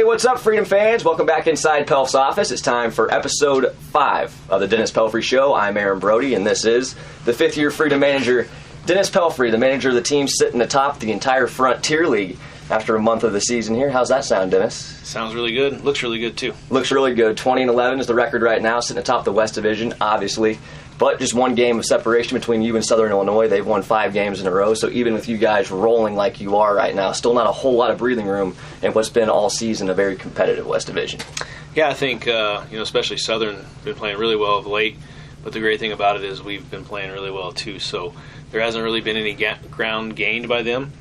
Hey, what's up, Freedom fans? Welcome back inside Pelf's office. It's time for episode 5 of the Dennis Pelfrey Show. I'm Aaron Brodie, and this is the fifth-year Freedom manager, Dennis Pelfrey, the manager of the team sitting atop the entire Frontier League after a month of the season here. How's that sound, Dennis? Sounds really good. Looks really good, too. Looks really good. 20-11 is the record right now, sitting atop the West Division, obviously. But just one game of separation between you and Southern Illinois. They've won 5 games in a row, so even with you guys rolling like you are right now, still not a whole lot of breathing room in what's been all season a very competitive West Division. Yeah, I think, especially Southern been playing really well of late, but the great thing about it is we've been playing really well, too, so there hasn't really been any ground gained by them,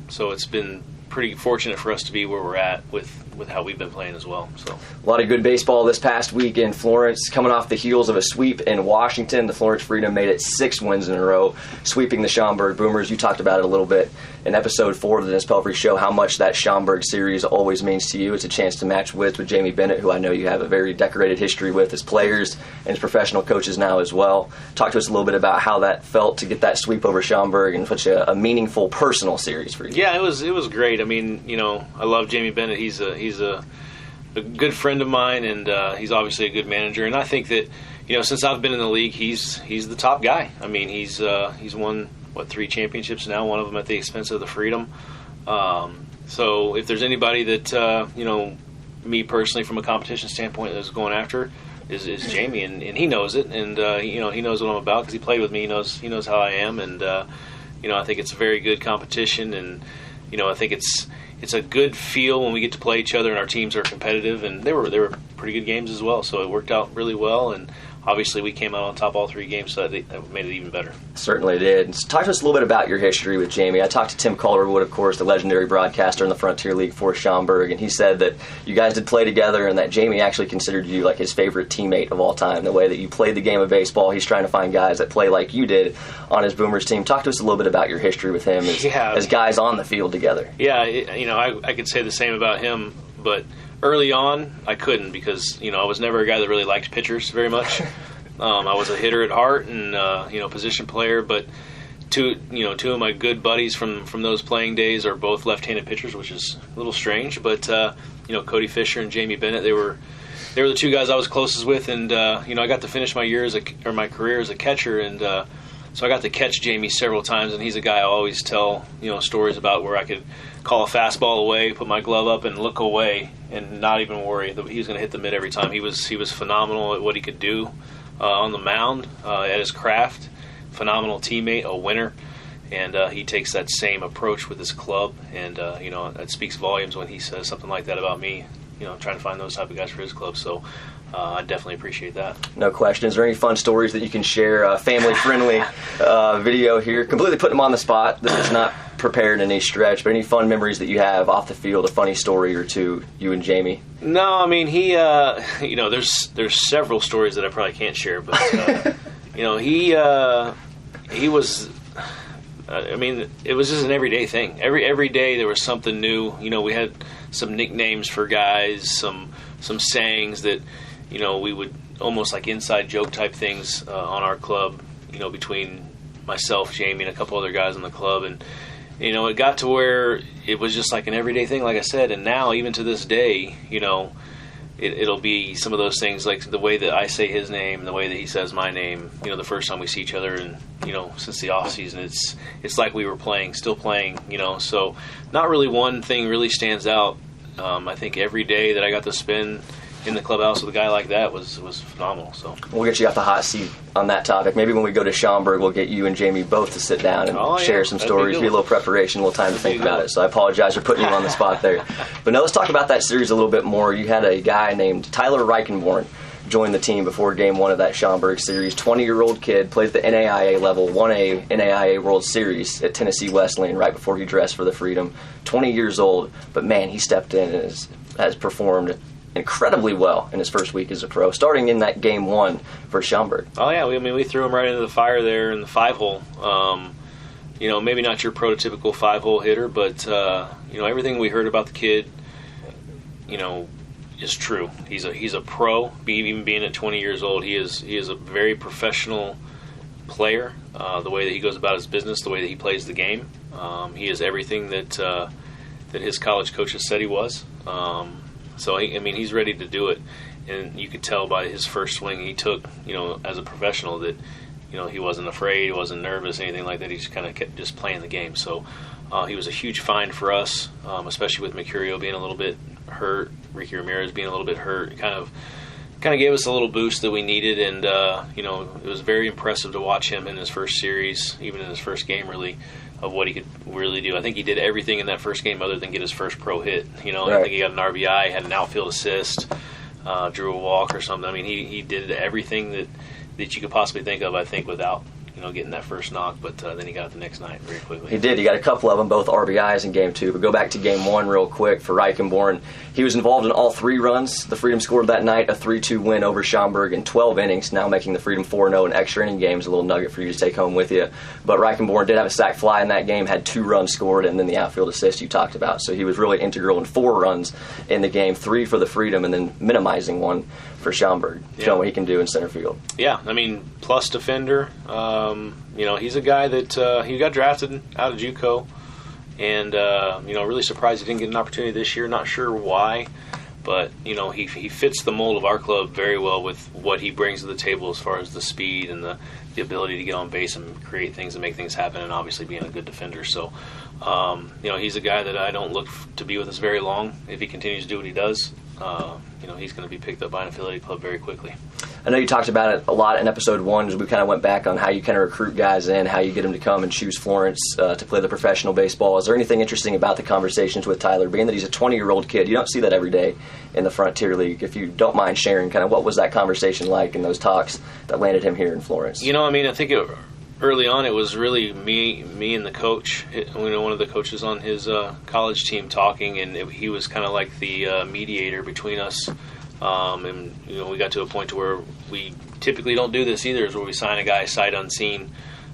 so it's been pretty fortunate for us to be where we're at with how we've been playing as well. So a lot of good baseball this past week in Florence, coming off the heels of a sweep in Washington. The Florence Freedom made it 6 wins in a row, sweeping the Schaumburg Boomers. You talked about it a little bit in episode 4 of the Dennis Pelfrey Show, how much that Schaumburg series always means to you. It's a chance to match wits with Jamie Bennett, who I know you have a very decorated history with as players and as professional coaches now as well. Talk to us a little bit about how that felt to get that sweep over Schaumburg and such a meaningful personal series for you. Yeah, it was great. I mean, I love Jamie Bennett. He's a good friend of mine, and he's obviously a good manager. And I think that, since I've been in the league, he's the top guy. I mean, he's won 3 championships now, one of them at the expense of the Freedom. So if there's anybody that me personally from a competition standpoint that's going after is Jamie, and he knows it, and he knows what I'm about because he played with me. He knows how I am, and I think it's a very good competition, and I think it's a good feel when we get to play each other and our teams are competitive, and they were pretty good games as well, so it worked out really well, and obviously we came out on top all 3 games, so that made it even better. Certainly did. So talk to us a little bit about your history with Jamie. I talked to Tim Calderwood, of course, the legendary broadcaster in the Frontier League for Schaumburg, and he said that you guys did play together and that Jamie actually considered you like his favorite teammate of all time, the way that you played the game of baseball. He's trying to find guys that play like you did on his Boomers team. Talk to us a little bit about your history with him as guys on the field together. Yeah, I could say the same about him, but early on, I couldn't because, I was never a guy that really liked pitchers very much. I was a hitter at heart and, position player, but two of my good buddies from those playing days are both left-handed pitchers, which is a little strange, but, Cody Fisher and Jamie Bennett, they were the 2 guys I was closest with, and, I got to finish my career as a catcher, and, so I got to catch Jamie several times, and he's a guy I always tell, stories about where I could call a fastball away, put my glove up, and look away, and not even worry that he was going to hit the mid every time. He was phenomenal at what he could do on the mound, at his craft. Phenomenal teammate, a winner, and he takes that same approach with his club, and that speaks volumes when he says something like that about me. Trying to find those type of guys for his club. So I definitely appreciate that. No question. Is there any fun stories that you can share? Family-friendly video here. Completely putting him on the spot. This is not prepared in any stretch, but any fun memories that you have off the field, a funny story or two, you and Jamie? No, I mean, he, there's several stories that I probably can't share, but, he was... it was just an everyday thing. Every day there was something new. We had some nicknames for guys, some sayings that, we would almost like inside joke type things on our club, between myself, Jamie, and a couple other guys on the club. And, it got to where it was just like an everyday thing, like I said. And now, even to this day, it'll be some of those things, like the way that I say his name, the way that he says my name, the first time we see each other, and, since the off season, it's like we were still playing, so not really one thing really stands out. I think every day that I got to spend in the clubhouse with a guy like that was phenomenal. So we'll get you off the hot seat on that topic. Maybe when we go to Schaumburg, we'll get you and Jamie both to sit down and share some stories. Be a little preparation, a little time to think about it. So I apologize for putting you on the spot there. But now let's talk about that series a little bit more. You had a guy named Tyler Reichenborn join the team before Game 1 of that Schaumburg series. 20-year-old kid, plays the NAIA level, won a NAIA World Series at Tennessee Wesleyan right before he dressed for the Freedom. 20 years old, but man, he stepped in and has performed incredibly well in his first week as a pro, starting in that Game 1 for Schaumburg. Oh, yeah. We threw him right into the fire there in the 5-hole. Maybe not your prototypical 5-hole hitter, but, everything we heard about the kid, is true. He's a pro, even being at 20 years old. He is a very professional player. The way that he goes about his business, the way that he plays the game, he is everything that his college coaches said he was. So he's ready to do it, and you could tell by his first swing he took, as a professional, that he wasn't afraid, he wasn't nervous, anything like that. He just kind of kept just playing the game. So he was a huge find for us, especially with Mercurio being a little bit hurt, Ricky Ramirez being a little bit hurt. Kind of gave us a little boost that we needed, and it was very impressive to watch him in his first series, even in his first game, really, of what he could really do. I think he did everything in that first game other than get his first pro hit. Right. I think he got an RBI, had an outfield assist, drew a walk or something. I mean, he did everything that you could possibly think of, I think, without getting that first knock, but then he got it the next night very quickly. He did. He got a couple of them, both RBIs in Game 2. But go back to Game 1 real quick for Reichenborn. He was involved in all 3 runs. The Freedom scored that night, a 3-2 win over Schaumburg in 12 innings, now making the Freedom 4-0 in extra inning games, a little nugget for you to take home with you. But Reichenborn did have a sac fly in that game, had 2 runs scored, and then the outfield assist you talked about. So he was really integral in 4 runs in the game, 3 for the Freedom, and then minimizing 1 for Schaumburg, showing what he can do in center field. Yeah, plus defender. He's a guy that he got drafted out of JUCO, and really surprised he didn't get an opportunity this year. Not sure why, but he fits the mold of our club very well with what he brings to the table as far as the speed and the ability to get on base and create things and make things happen, and obviously being a good defender. So, he's a guy that I don't look to be with us very long. If he continues to do what he does, he's going to be picked up by an affiliate club very quickly. I know you talked about it a lot in episode 1 as we kind of went back on how you kind of recruit guys in, how you get them to come and choose Florence to play the professional baseball. Is there anything interesting about the conversations with Tyler, being that he's a 20-year-old kid? You don't see that every day in the Frontier League. If you don't mind sharing, kind of what was that conversation like in those talks that landed him here in Florence? I think early on it was really me and the coach, one of the coaches on his college team talking, and he was kind of like the mediator between us. And we got to a point to where we typically don't do this either, is where we sign a guy sight unseen.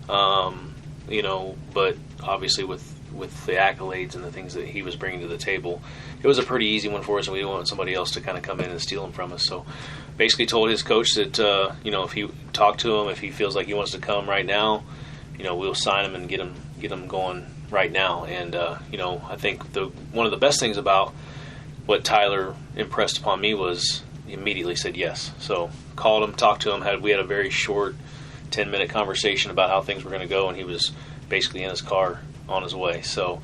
But obviously with the accolades and the things that he was bringing to the table, it was a pretty easy one for us, and we didn't want somebody else to kind of come in and steal him from us. So basically told his coach that if he talked to him, if he feels like he wants to come right now, we'll sign him and get him going right now. And I think one of the best things about what Tyler impressed upon me was he immediately said yes. So called him, talked to him, we had a very short 10-minute conversation about how things were going to go, and he was basically in his car on his way. So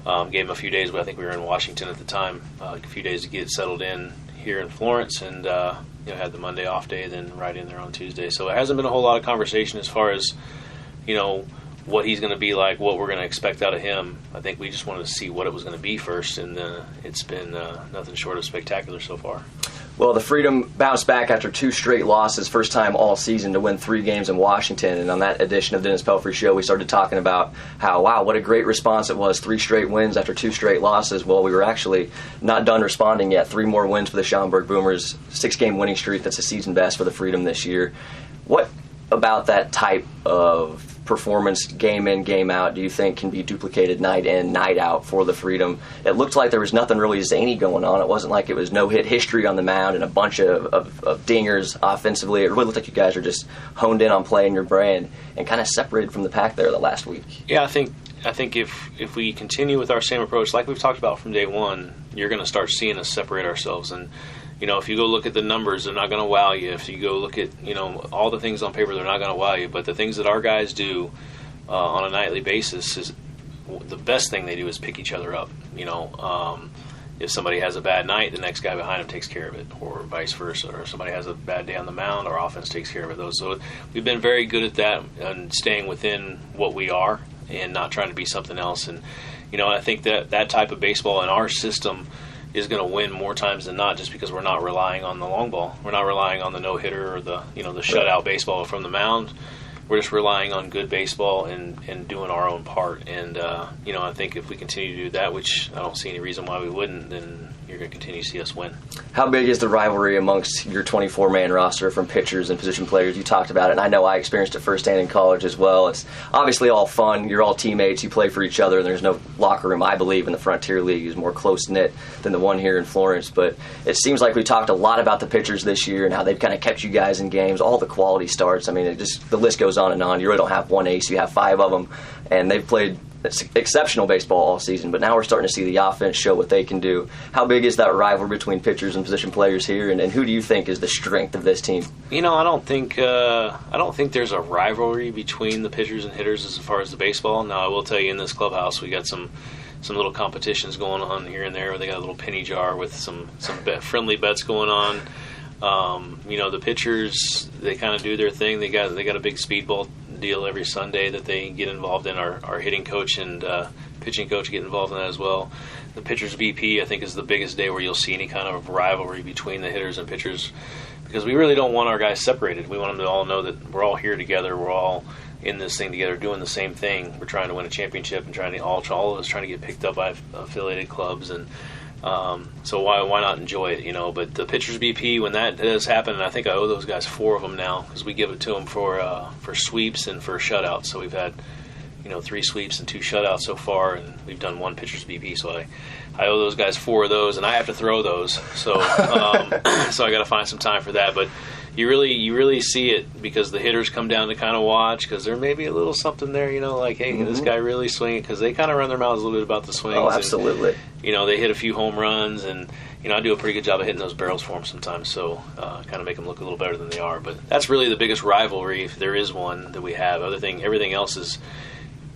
gave him a few days. I think we were in Washington at the time, a few days to get settled in here in Florence, and had the Monday off day, then right in there on Tuesday. So it hasn't been a whole lot of conversation as far as what he's going to be like, what we're going to expect out of him. I think we just wanted to see what it was going to be first, and it's been nothing short of spectacular so far. Well, the Freedom bounced back after 2 straight losses, first time all season to win 3 games in Washington. And on that edition of the Dennis Pelfrey Show, we started talking about how, wow, what a great response it was, 3 straight wins after 2 straight losses. Well, we were actually not done responding yet. 3 more wins for the Schaumburg Boomers, 6-game winning streak. That's a season best for the Freedom this year. What about that type of performance, game in, game out, do you think can be duplicated night in, night out for the Freedom? It looked like there was nothing really zany going on. It wasn't like it was no-hit history on the mound and a bunch of dingers offensively. It really looked like you guys are just honed in on playing your brand and kind of separated from the pack there the last week. Yeah, I think if we continue with our same approach, like we've talked about from day one, you're going to start seeing us separate ourselves. And if you go look at the numbers, they're not going to wow you. If you go look at, all the things on paper, they're not going to wow you. But the things that our guys do on a nightly basis is the best thing they do is pick each other up. If somebody has a bad night, the next guy behind him takes care of it, or vice versa. Or if somebody has a bad day on the mound, our offense takes care of it. So we've been very good at that and staying within what we are and not trying to be something else. And, I think that type of baseball in our system is going to win more times than not, just because we're not relying on the long ball. We're not relying on the no-hitter or the shutout baseball from the mound. We're just relying on good baseball and doing our own part. And, I think if we continue to do that, which I don't see any reason why we wouldn't, then you're going to continue to see us win. How big is the rivalry amongst your 24-man roster from pitchers and position players? You talked about it, and I know I experienced it firsthand in college as well. It's obviously all fun. You're all teammates. You play for each other, and there's no locker room. I believe in the Frontier League is more close-knit than the one here in Florence. But it seems like we talked a lot about the pitchers this year and how they've kind of kept you guys in games, all the quality starts. I mean, the list goes on and on. You really don't have one ace. You have 5 of them, and they've played exceptional baseball all season, but now we're starting to see the offense show what they can do. How big is that rivalry between pitchers and position players here, and who do you think is the strength of this team? I don't think there's a rivalry between the pitchers and hitters as far as the baseball. Now, I will tell you, in this clubhouse, we got some little competitions going on here and there. Where they got a little penny jar with some friendly bets going on. The pitchers, they kind of do their thing. They got a big speedball deal every Sunday that they get involved in. Our hitting coach and pitching coach get involved in that as well. The pitchers VP, I think, is the biggest day where you'll see any kind of rivalry between the hitters and pitchers, because we really don't want our guys separated. We want them to all know that we're all here together. We're all in this thing together, doing the same thing. We're trying to win a championship and all of us trying to get picked up by affiliated clubs, and so why not enjoy it, But the pitchers BP, when that does happen, and I think I owe those guys 4 of them now, because we give it to them for sweeps and for shutouts. So we've had 3 sweeps and 2 shutouts so far, and we've done 1 pitchers BP. So I owe those guys 4 of those, and I have to throw those. So so I got to find some time for that. But you really see it, because the hitters come down to kind of watch, because there may be a little something there, like, hey, this guy really swinging, because they kind of run their mouths a little bit about the swings. Oh, absolutely. And, they hit a few home runs, and I do a pretty good job of hitting those barrels for them sometimes, so kind of make them look a little better than they are. But that's really the biggest rivalry, if there is one, that we have. Everything else is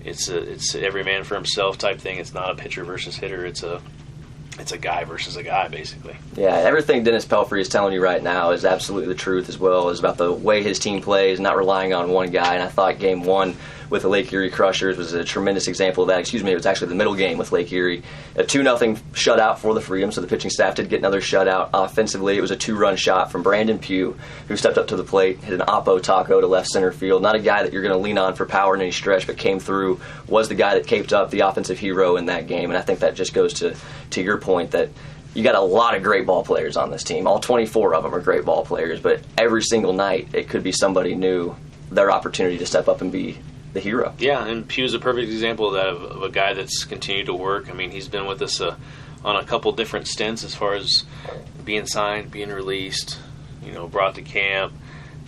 it's every man for himself type thing. It's not a pitcher versus hitter. It's a guy versus a guy, basically. Yeah, everything Dennis Pelfrey is telling you right now is absolutely the truth, as well as about the way his team plays, not relying on one guy. And I thought Game 1 with the Lake Erie Crushers was a tremendous example of that. It was actually the middle game with Lake Erie. A 2-0 shutout for the Freedom, so the pitching staff did get another shutout. Offensively, it was a 2-run shot from Brandon Pugh, who stepped up to the plate, hit an oppo taco to left center field. Not a guy that you're going to lean on for power in any stretch, but came through, was the guy that caped up, the offensive hero in that game. And I think that just goes to your point that you got a lot of great ball players on this team. All 24 of them are great ball players, but every single night it could be somebody new, their opportunity to step up and be the hero. Yeah, and Pugh's a perfect example of that, of a guy that's continued to work. I mean, he's been with us on a couple different stints as far as being signed, being released, brought to camp,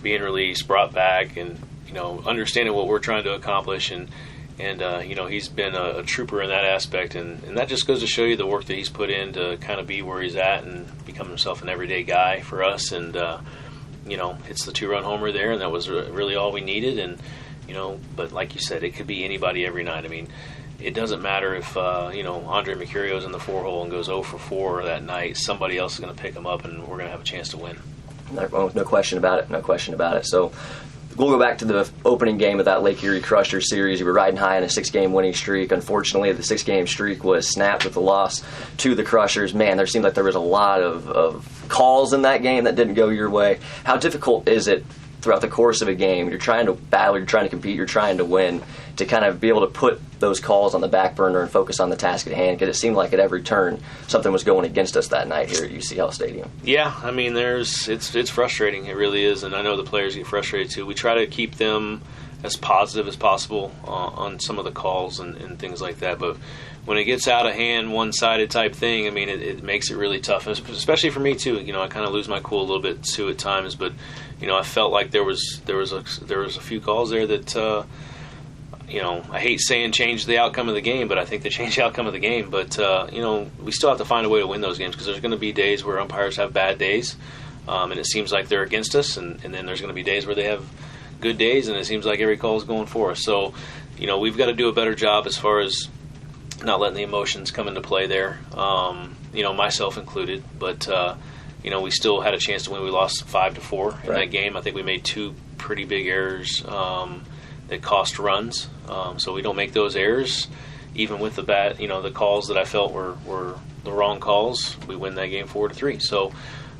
being released, brought back, and, understanding what we're trying to accomplish. And he's been a trooper in that aspect, and that just goes to show you the work that he's put in to kind of be where he's at and become himself an everyday guy for us. And, hits the 2-run homer there, and that was really all we needed. And, but like you said, it could be anybody every night. I mean, it doesn't matter if, Andre Mercurio's in the 4-hole and goes 0 for 4 that night. Somebody else is going to pick him up, and we're going to have a chance to win. No question about it. No question about it. So we'll go back to the opening game of that Lake Erie Crusher series. You were riding high on a 6-game winning streak. Unfortunately, the 6-game streak was snapped with the loss to the Crushers. Man, there seemed like there was a lot of calls in that game that didn't go your way. How difficult is it throughout the course of a game? You're trying to battle, you're trying to compete, you're trying to win, to kind of be able to put those calls on the back burner and focus on the task at hand, because it seemed like at every turn something was going against us that night here at UCL Stadium. Yeah, I mean, it's frustrating. It really is, and I know the players get frustrated too. We try to keep them as positive as possible on some of the calls and things like that, but when it gets out of hand, one-sided type thing, I mean, it makes it really tough, especially for me too. I kind of lose my cool a little bit too at times, but I felt like there was a few calls there that I hate saying change the outcome of the game, but I think they changed the outcome of the game. But we still have to find a way to win those games, because there's going to be days where umpires have bad days, and it seems like they're against us, and then there's going to be days where they have good days, and it seems like every call is going for us. So we've got to do a better job as far as not letting the emotions come into play there, myself included. But we still had a chance to win. We lost 5-4 in that game. I think we made 2 pretty big errors that cost runs. So we don't make those errors, even with the bad, the calls that I felt were the wrong calls. We win that game 4-3. So,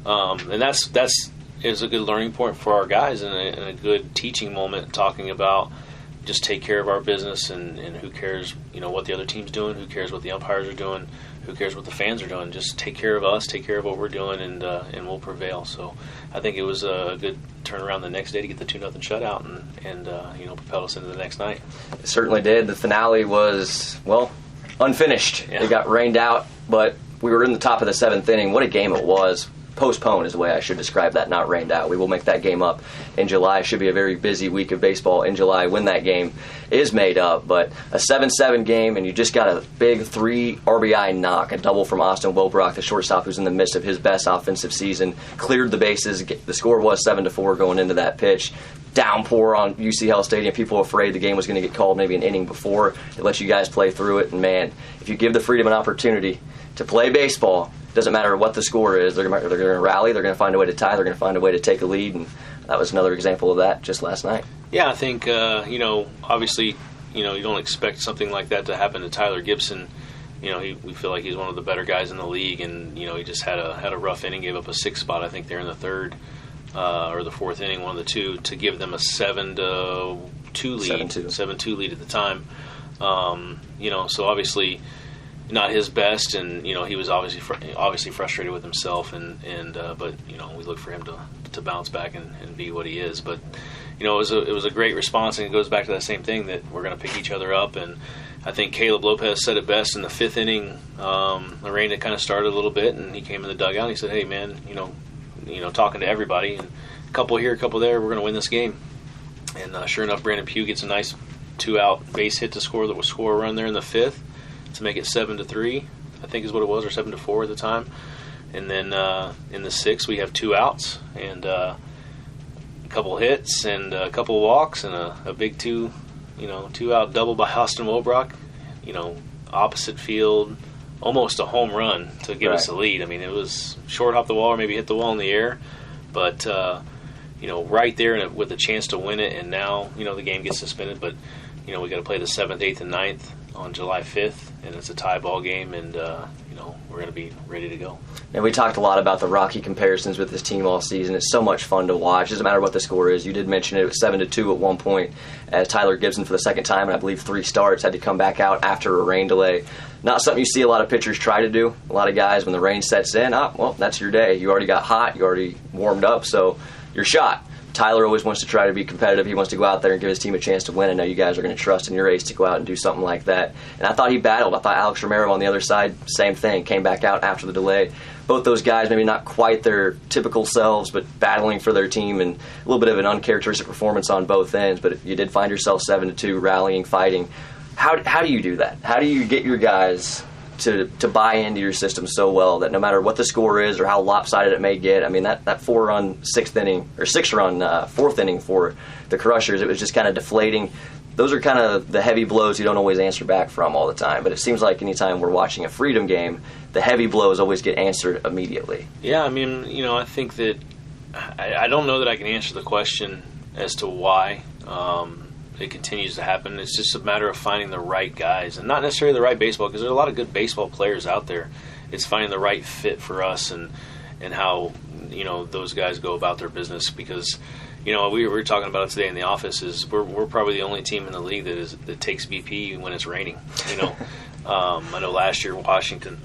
and that's is a good learning point for our guys, and a good teaching moment, talking about just take care of our business, and who cares, what the other team's doing, who cares what the umpires are doing, who cares what the fans are doing. Just take care of us, take care of what we're doing, and we'll prevail. So I think it was a good turnaround the next day to get the 2-0 shutout and propel us into the next night. It certainly did. The finale was, unfinished. Yeah. It got rained out, but we were in the top of the 7th inning. What a game it was. Postponed is the way I should describe that, not rained out. We will make that game up in July. It should be a very busy week of baseball in July when that game is made up. But a 7-7 game, and you just got a big 3 RBI knock, a double from Austin Wilbrock, the shortstop who's in the midst of his best offensive season, cleared the bases. The score was 7-4 going into that pitch. Downpour on UC Stadium. People were afraid the game was going to get called maybe an inning before. It lets you guys play through it. And, man, if you give the Freedom an opportunity to play baseball, it doesn't matter what the score is. They're going to rally. They're going to find a way to tie. They're going to find a way to take a lead. And that was another example of that just last night. Yeah, I think, obviously, you don't expect something like that to happen to Tyler Gibson. We feel like he's one of the better guys in the league, and, he just had a rough inning, gave up a 6 spot, I think, there in the third. Or the fourth inning, one of the two, to give them a 7-2 lead, 7-2 lead at the time. So obviously not his best, and he was obviously frustrated with himself, but we look for him to bounce back and be what he is. But it was a great response, and it goes back to that same thing that we're going to pick each other up. And I think Caleb Lopez said it best in the 5th inning. The rain had kind of started a little bit, and he came in the dugout and he said, "Hey man, talking to everybody, and a couple here, a couple there, we're going to win this game." And sure enough, Brandon Pugh gets a nice 2-out base hit to score a run there in the 5th to make it 7-3, I think is what it was, or 7-4 at the time. And then in the 6th, we have 2 outs and a couple hits and a couple walks and a big 2-out double by Austin Wilbrock, opposite field, almost a home run to give us a lead. I mean, it was short off the wall or maybe hit the wall in the air, but right there with a chance to win it. And now the game gets suspended, but we got to play the 7th, 8th, and 9th on July 5th, and it's a tie ball game, and we're going to be ready to go. And we talked a lot about the Rocky comparisons with this team all season. It's so much fun to watch. It doesn't matter what the score is. You did mention it was 7-2 at one point, as Tyler Gibson, for the second time, and I believe 3 starts, had to come back out after a rain delay. Not something you see a lot of pitchers try to do. A lot of guys, when the rain sets in, well, that's your day. You already got hot. You already warmed up, so you're shot. Tyler always wants to try to be competitive. He wants to go out there and give his team a chance to win. I know you guys are going to trust in your ace to go out and do something like that. And I thought he battled. I thought Alex Romero on the other side, same thing, came back out after the delay. Both those guys, maybe not quite their typical selves, but battling for their team, and a little bit of an uncharacteristic performance on both ends. But you did find yourself 7-2, rallying, fighting. How do you do that? How do you get your guys to buy into your system so well that no matter what the score is or how lopsided it may get? I mean, that 4-run 6th inning, or 6-run 4th inning for the Crushers, it was just kind of deflating. Those are kind of the heavy blows you don't always answer back from all the time. But it seems like anytime we're watching a Freedom game, the heavy blows always get answered immediately. Yeah, I mean, I think that I don't know that I can answer the question as to why it continues to happen. It's just a matter of finding the right guys, and not necessarily the right baseball, because there's a lot of good baseball players out there. It's finding the right fit for us and how those guys go about their business. Because we were talking about it today in the office, is we're probably the only team in the league that takes BP when it's raining. I know last year the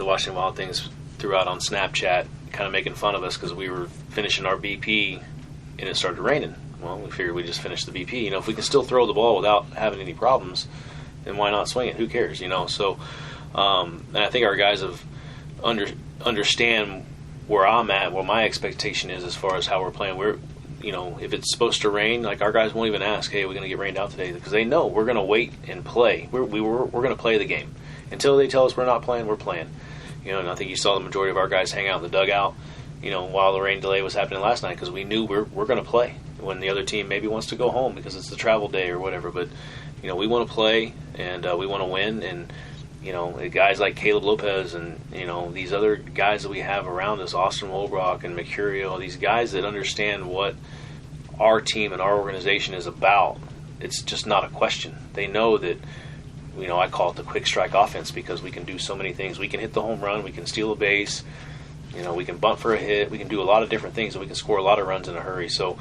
Washington Wild Things threw out on Snapchat kind of making fun of us because we were finishing our BP and it started raining. Well, we figured we'd just finish the BP. If we can still throw the ball without having any problems, then why not swing it? Who cares? So, and I think our guys have understand where I'm at, what my expectation is as far as how we're playing. We're, if it's supposed to rain, like, our guys won't even ask, "Hey, we're going to get rained out today," because they know we're going to wait and play. We're going to play the game until they tell us we're not playing. We're playing. And I think you saw the majority of our guys hang out in the dugout, while the rain delay was happening last night, because we knew we're going to play when the other team maybe wants to go home because it's the travel day or whatever. But we want to play, and we want to win. And guys like Caleb Lopez and these other guys that we have around us, Austin Wilbrock and Mercurio, these guys that understand what our team and our organization is about. It's just not a question. They know that. I call it the quick strike offense, because we can do so many things. We can hit the home run, we can steal a base, we can bunt for a hit, we can do a lot of different things, and we can score a lot of runs in a hurry. So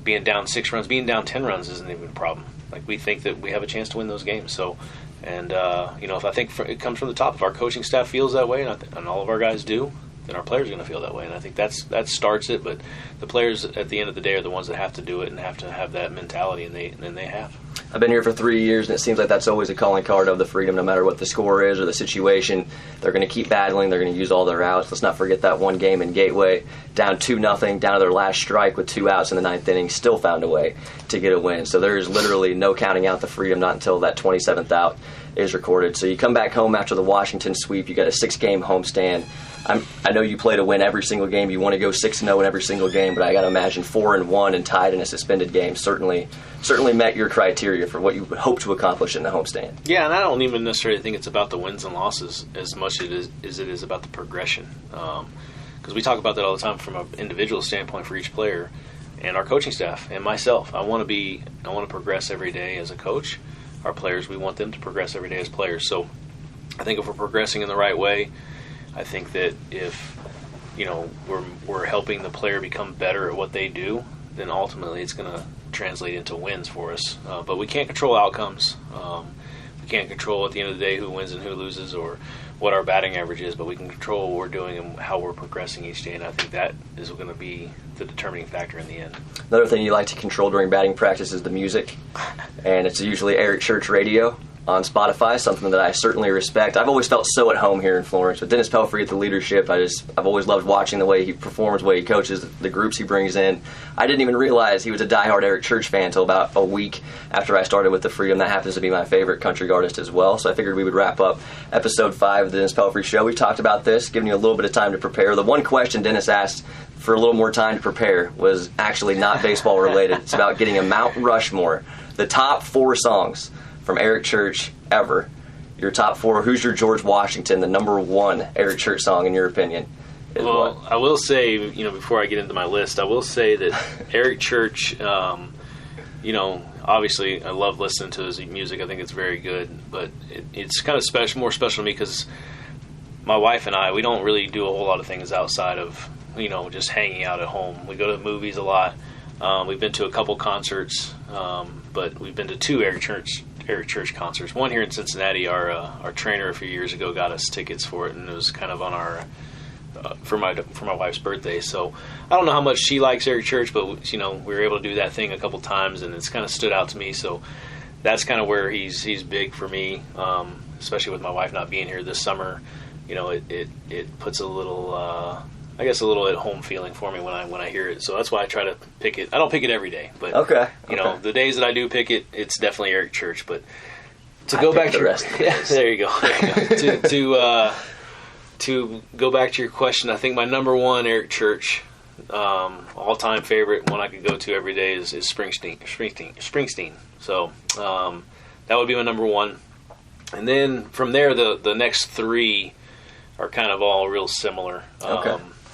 being down 6 runs, being down 10 runs isn't even a problem. Like, we think that we have a chance to win those games. So, and if I think it comes from the top, if our coaching staff feels that way, and all of our guys do, then our players are going to feel that way. And I think that starts it. But the players at the end of the day are the ones that have to do it and have to have that mentality, and they have. I've been here for 3 years, and it seems like that's always a calling card of the Freedom. No matter what the score is or the situation, they're going to keep battling. They're going to use all their outs. Let's not forget that one game in Gateway, down 2-0, down to their last strike with 2 outs in the 9th inning, still found a way to get a win. So there is literally no counting out the Freedom, not until that 27th out is recorded. So you come back home after the Washington sweep. You got a 6-game homestand. I know you play to win every single game. You want to go 6-0 in every single game, but I got to imagine 4-1 and tied in a suspended game certainly met your criteria for what you would hope to accomplish in the homestand. Yeah, and I don't even necessarily think it's about the wins and losses as much as it is about the progression. Because we talk about that all the time from an individual standpoint for each player and our coaching staff and myself. I want to progress every day as a coach. Our players, we want them to progress every day as players. So I think if we're progressing in the right way, I think that if we're helping the player become better at what they do, then ultimately it's going to translate into wins for us. But we can't control outcomes. We can't control at the end of the day who wins and who loses or what our batting average is, but we can control what we're doing and how we're progressing each day, and I think that is going to be the determining factor in the end. Another thing you like to control during batting practice is the music, and it's usually Eric Church radio on Spotify, something that I certainly respect. I've always felt so at home here in Florence. With Dennis Pelfrey at the leadership, I've always loved watching the way he performs, the way he coaches, the groups he brings in. I didn't even realize he was a diehard Eric Church fan until about a week after I started with the Freedom. That happens to be my favorite country artist as well, so I figured we would wrap up episode 5 of the Dennis Pelfrey Show. We talked about this, giving you a little bit of time to prepare. The one question Dennis asked for a little more time to prepare was actually not baseball related. It's about getting a Mount Rushmore, the top 4 songs from Eric Church ever. Your top 4. Who's your George Washington, the number 1 Eric Church song in your opinion? Well, I will say, before I get into my list, I will say that Eric Church, obviously I love listening to his music. I think it's very good, but it's kind of more special to me because my wife and I, we don't really do a whole lot of things outside of, just hanging out at home. We go to the movies a lot. We've been to a couple concerts, but we've been to 2 Eric Church concerts. One here in Cincinnati. Our trainer a few years ago got us tickets for it, and it was kind of on our for my wife's birthday. So I don't know how much she likes Eric Church, but we were able to do that thing a couple times, and it's kind of stood out to me. So that's kind of where he's big for me, especially with my wife not being here this summer. It puts a little. I guess a little at home feeling for me when I hear it. So that's why I try to pick it. I don't pick it every day, but the days that I do pick it, it's definitely Eric Church. But to go back to the rest, there you go. To go back to your question, I think my number 1 Eric Church all-time favorite, one I could go to every day is Springsteen. So that would be my number 1, and then from there the next 3 are kind of all real similar.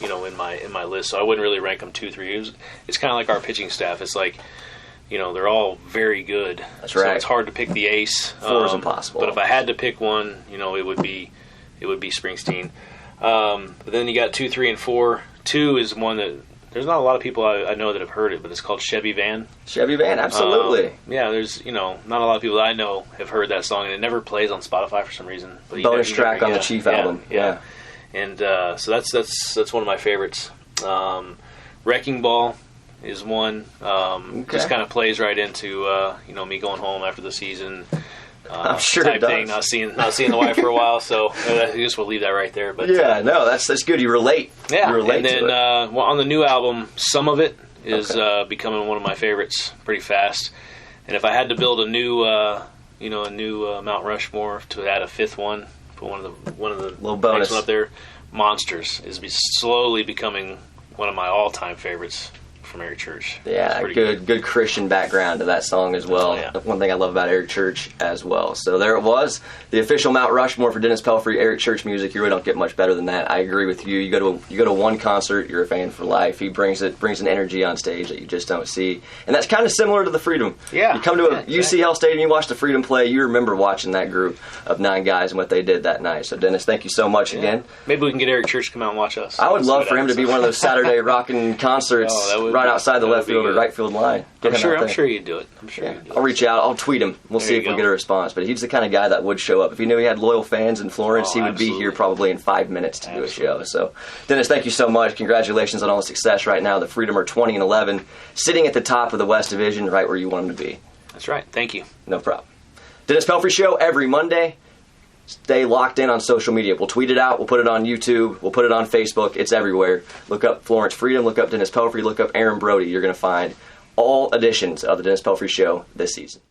In my list, so I wouldn't really rank them 2, 3. It's kind of like our pitching staff. It's like, they're all very good. That's right. So it's hard to pick the ace. 4 is impossible. But if I had to pick one, it would be Springsteen. But then you got 2, 3, and 4. 2 is one that there's not a lot of people I know that have heard it, but it's called Chevy Van. Chevy Van, absolutely. There's not a lot of people that I know have heard that song, and it never plays on Spotify for some reason. But bonus track on the Chief album. Yeah. And so that's one of my favorites. Wrecking Ball is one. Just kind of plays right into me going home after the season. I'm sure it does. Thing, not seeing the wife for a while, so I guess we'll leave that right there. But that's good. You relate. Yeah. You relate and then on the new album, Some of It is becoming one of my favorites pretty fast. And if I had to build a new Mount Rushmore to add a 5th one. One of the little bonus one up there, Monsters is slowly becoming one of my all-time favorites from Eric Church. Yeah, good Christian background to that song as well. One thing I love about Eric Church as well. So there it was, the official Mount Rushmore for Dennis Pelfrey, Eric Church music. You really don't get much better than that. I agree with you. You go to one concert, you're a fan for life. He brings an energy on stage that you just don't see, and that's kind of similar to the Freedom. Yeah, you come to a UC Stadium, you watch the Freedom play, you remember watching that group of 9 guys and what they did that night. So Dennis, thank you so much again. Maybe we can get Eric Church to come out and watch us. I would love for him to be one of those Saturday rocking concerts right outside the left field or right field line. I'm sure you'd do it. I'll reach out. I'll tweet him. We'll see if we get a response. But he's the kind of guy that would show up. If he knew he had loyal fans in Florence, he would be here probably in 5 minutes to do a show. So, Dennis, thank you so much. Congratulations on all the success right now. The Freedom are 20-11, sitting at the top of the West Division, right where you want them to be. That's right. Thank you. No problem. Dennis Pelfrey Show every Monday. Stay locked in on social media. We'll tweet it out. We'll put it on YouTube. We'll put it on Facebook. It's everywhere. Look up Florence Freedom. Look up Dennis Pelfrey. Look up Aaron Brodie. You're going to find all editions of the Dennis Pelfrey Show this season.